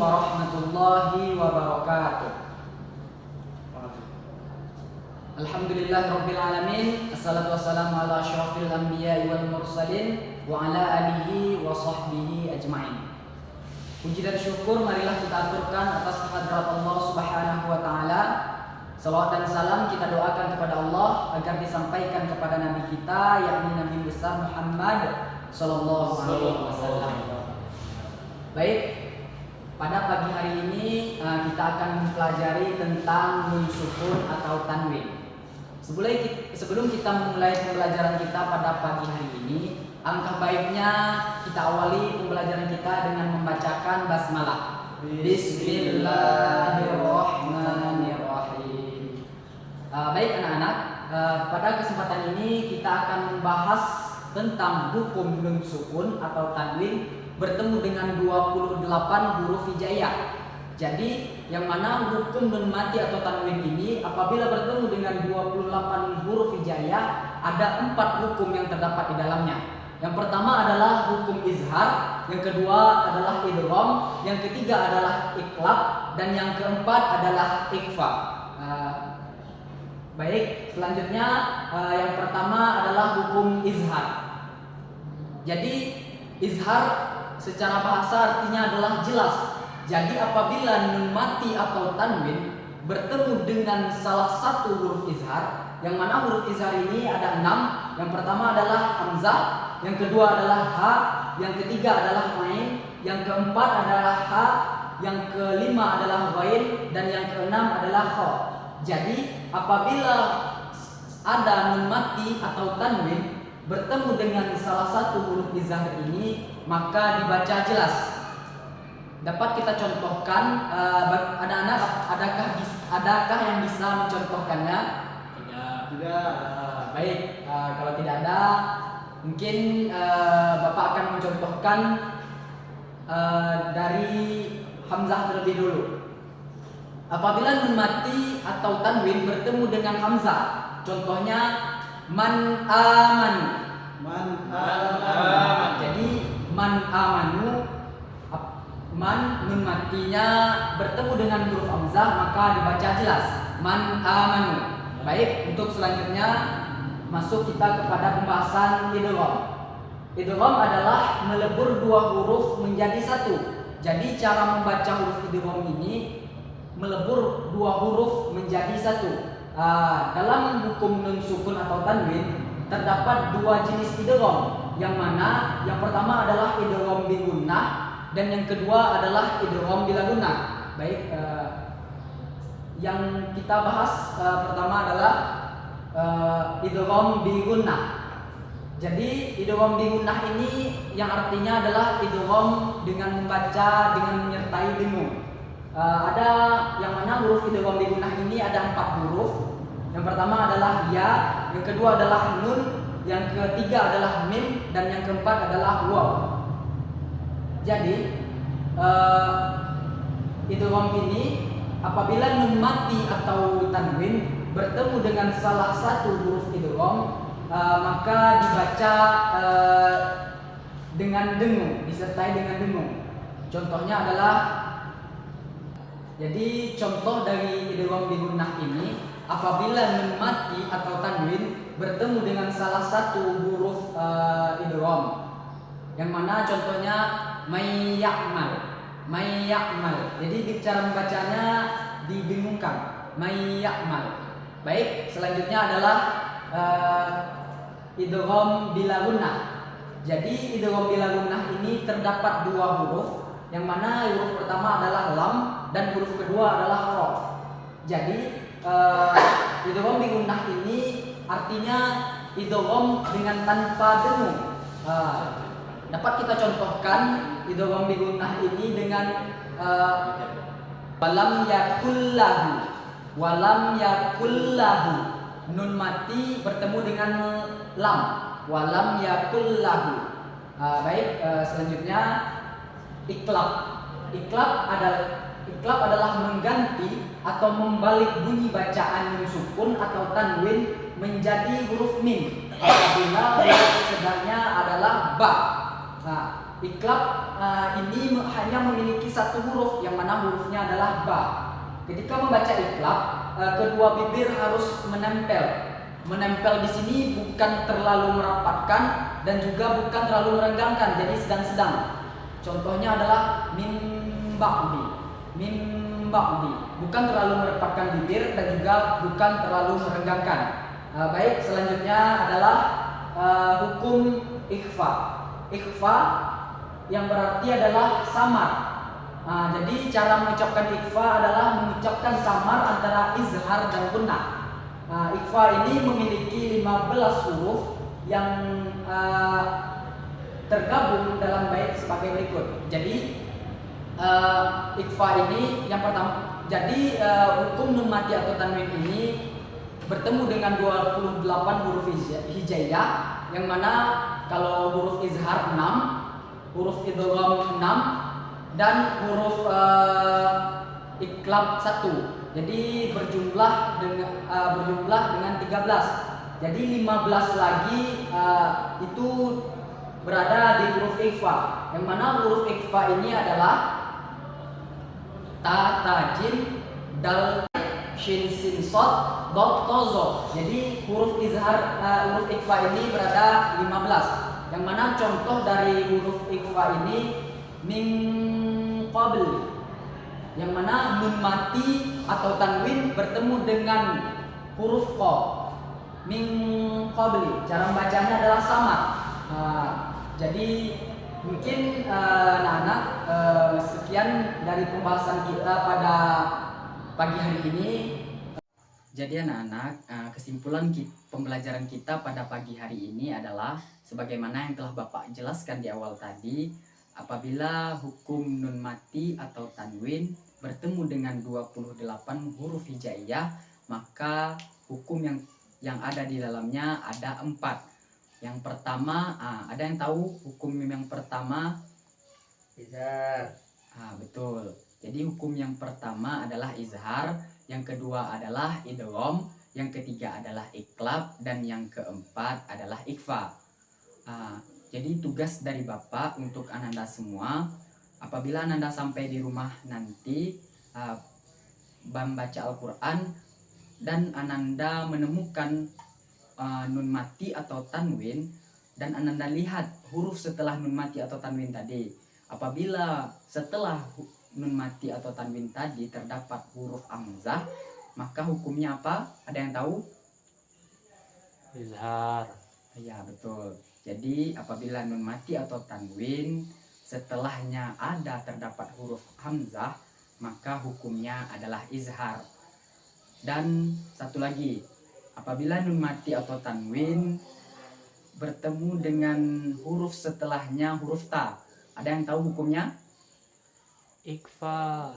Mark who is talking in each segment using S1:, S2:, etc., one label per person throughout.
S1: warahmatullahi wabarakatuh. Alhamdulillahirabbil alamin. Assalatu wassalamu ala asyrafil anbiya'i wal mursalin wa ala alihi wa sahbihi ajmain. Puji dan syukur marilah kita aturkan atas kehadirat Allah Subhanahu wa taala. Salawat dan salam kita doakan kepada Allah agar disampaikan kepada nabi kita, yakni Nabi besar Muhammad sallallahu alaihi wasallam. Baik, pada pagi hari ini kita akan mempelajari tentang nun sukun atau tanwin. Sebelum kita memulai pembelajaran kita pada pagi hari ini, alangkah baiknya kita awali pembelajaran kita dengan membacakan basmalah. Bismillahirrahmanirrahim. Baik anak-anak, pada kesempatan ini kita akan membahas tentang hukum nun sukun atau tanwin bertemu dengan 28 huruf hijaiyah. Jadi yang mana hukum nun mati atau tanwin ini apabila bertemu dengan 28 huruf hijaiyah, ada 4 hukum yang terdapat di dalamnya. Yang pertama adalah hukum izhar, yang kedua adalah idgham, yang ketiga adalah iqlab, dan yang keempat adalah ikhfa. Baik, selanjutnya yang pertama adalah hukum izhar. Jadi izhar secara bahasa artinya adalah jelas. Jadi apabila nun mati atau tanwin bertemu dengan salah satu huruf izhar, yang mana huruf izhar ini ada 6. Yang pertama adalah hamzah, yang kedua adalah ha, yang ketiga adalah ain, yang keempat adalah ha, yang kelima adalah ghain, dan yang keenam adalah kha. Jadi apabila ada nun mati atau tanwin bertemu dengan salah satu huruf izhar ini, maka dibaca jelas. Dapat kita contohkan, anak-anak, adakah yang bisa mencontohkannya? Tidak. Baik, kalau tidak ada, mungkin Bapak akan mencontohkan dari hamzah terlebih dulu. Apabila nun mati atau tanwin bertemu dengan hamzah, contohnya man amanu. Jadi man amanu, man nun matinya bertemu dengan huruf hamzah, maka dibaca jelas man amanu. Baik, untuk selanjutnya masuk kita kepada pembahasan idgham. Idgham adalah melebur 2 huruf menjadi 1. Jadi cara membaca huruf idgham ini melebur 2 huruf menjadi 1. Dalam hukum nun sukun atau tanwin terdapat 2 jenis idgham, yang mana yang pertama adalah idgham bi gunnah dan yang kedua adalah idgham bila gunnah. Baik, yang kita bahas pertama adalah idgham bi gunnah. Jadi idgham bi gunnah ini yang artinya adalah idgham dengan membaca dengan menyertai dengung. Ada yang mana huruf idgham bi gunnah ini ada 4 huruf. Yang pertama adalah ya, yang kedua adalah nun, yang ketiga adalah mim, dan yang keempat adalah waw. Jadi idgham ini apabila nun mati atau tanwin bertemu dengan salah satu huruf idgham, maka dibaca dengan dengung, disertai dengan dengung. Contohnya adalah, jadi contoh dari idgham bi gunnah ini apabila nun mati atau tanwin bertemu dengan salah satu huruf idgham, yang mana contohnya may ya'mal. Jadi cara membacanya dibingungkan, may ya'mal. Baik, selanjutnya adalah idgham bila gunnah. Jadi idgham bila gunnah ini terdapat 2 huruf, yang mana huruf pertama adalah lam dan huruf kedua adalah ra. Jadi idgham bi gunnah ini artinya idgham dengan tanpa dengung. Dapat kita contohkan idgham bi gunnah ini dengan walam yakullahu. Nun mati bertemu dengan lam, walam yakullahu. Baik, selanjutnya iqlab. Iqlab adalah mengganti atau membalik bunyi bacaan nun sukun atau tanwin menjadi huruf mim apabila huruf sebenarnya adalah ba. iklab ini hanya memiliki satu huruf yang mana hurufnya adalah ba. Ketika membaca iklab, kedua bibir harus menempel. Menempel di sini bukan terlalu merapatkan dan juga bukan terlalu merenggangkan, jadi sedang-sedang. Contohnya adalah min ba'di, bukan terlalu merapatkan bibir dan juga bukan terlalu merenggangkan. Baik, selanjutnya adalah hukum ikhfa. Ikhfa yang berarti adalah samar. Jadi cara mengucapkan ikhfa adalah mengucapkan samar antara izhar dan gunnah. Ikhfa ini memiliki 15 huruf yang tergabung dalam bait sebagai berikut. Jadi ikhfa ini yang pertama, jadi hukum nun mati atau tanwin ini bertemu dengan 28 huruf hijaiyah, yang mana kalau huruf izhar 6, huruf idgham 6, dan huruf iklab 1. Jadi berjumlah dengan 13. Jadi 15 lagi itu berada di huruf ikhfa, yang mana huruf ikhfa ini adalah ta, ta, jim, dal, shin, sin, sod, dot, tozo. Jadi huruf huruf ikhfa ini berada 15. Yang mana contoh dari huruf ikhfa ini min qabl, yang mana nun mati atau tanwin bertemu dengan huruf qa. Min qabli, cara membacanya adalah sama. Jadi mungkin anak-anak, sekian dari pembahasan kita pada pagi hari ini. Jadi anak-anak, kesimpulan pembelajaran kita pada pagi hari ini adalah sebagaimana yang telah Bapak jelaskan di awal tadi. Apabila hukum nun mati atau tanwin bertemu dengan 28 huruf hijaiyah, maka hukum yang ada di dalamnya ada 4. Yang pertama, ada yang tahu hukum yang pertama?
S2: Izhar.
S1: Betul. Jadi hukum yang pertama adalah izhar, yang kedua adalah idgham, yang ketiga adalah iklab, dan yang keempat adalah ikhfa. Jadi tugas dari Bapak untuk Ananda semua, apabila Ananda sampai di rumah nanti membaca Al-Quran dan Ananda menemukan nun mati atau tanwin, dan Ananda lihat huruf setelah nun mati atau tanwin tadi. Apabila setelah nun mati atau tanwin tadi terdapat huruf hamzah, maka hukumnya apa? Ada yang tahu?
S2: Izhar.
S1: Ya, betul. Jadi apabila nun mati atau tanwin setelahnya terdapat huruf hamzah, maka hukumnya adalah izhar. Dan satu lagi, apabila nun mati atau tanwin bertemu dengan huruf setelahnya huruf ta, ada yang tahu hukumnya?
S2: Ikhfa.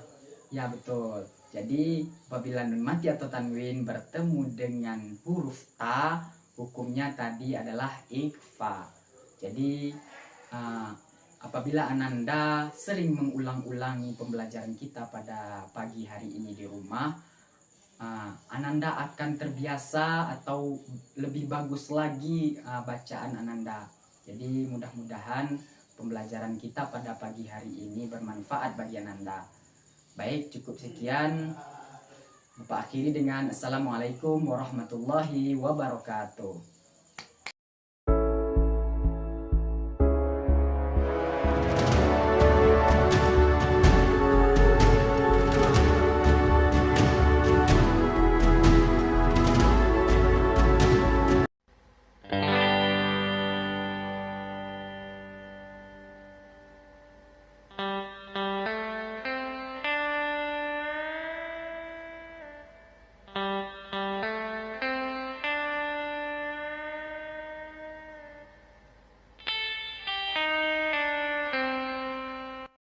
S1: Ya, betul. Jadi apabila nun mati atau tanwin bertemu dengan huruf ta, hukumnya tadi adalah ikhfa. Jadi apabila Ananda sering mengulang-ulangi pembelajaran kita pada pagi hari ini di rumah, Ananda akan terbiasa atau lebih bagus lagi bacaan Ananda. Jadi mudah-mudahan pembelajaran kita pada pagi hari ini bermanfaat bagi Ananda. Baik, cukup sekian. Bapak akhiri dengan Assalamualaikum warahmatullahi wabarakatuh.